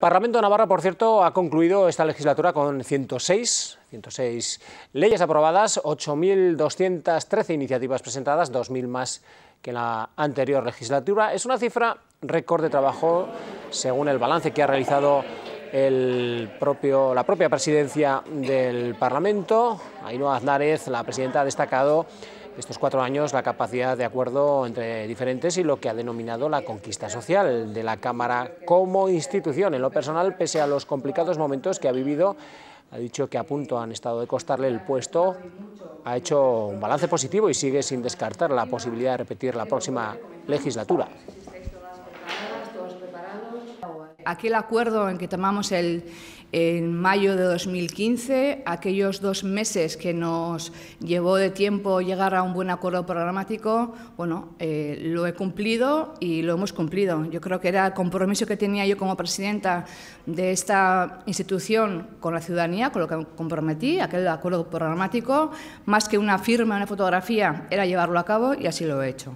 Parlamento de Navarra, por cierto, ha concluido esta legislatura con 106 leyes aprobadas, 8.213 iniciativas presentadas, 2.000 más que en la anterior legislatura. Es una cifra récord de trabajo, según el balance que ha realizado la propia presidencia del Parlamento. Ainhoa Aznárez, la presidenta, ha destacado estos 4 años la capacidad de acuerdo entre diferentes y lo que ha denominado la conquista social de la Cámara como institución. En lo personal, pese a los complicados momentos que ha vivido, ha dicho que a punto han estado de costarle el puesto, ha hecho un balance positivo y sigue sin descartar la posibilidad de repetir la próxima legislatura. Aquí el acuerdo en que tomamos en mayo de 2015, aquellos 2 meses que nos llevó de tiempo llegar a un buen acuerdo programático, bueno, lo he cumplido y lo hemos cumplido. Yo creo que era el compromiso que tenía yo como presidenta de esta institución con la ciudadanía, con lo que comprometí, aquel acuerdo programático, más que una firma, una fotografía, era llevarlo a cabo y así lo he hecho.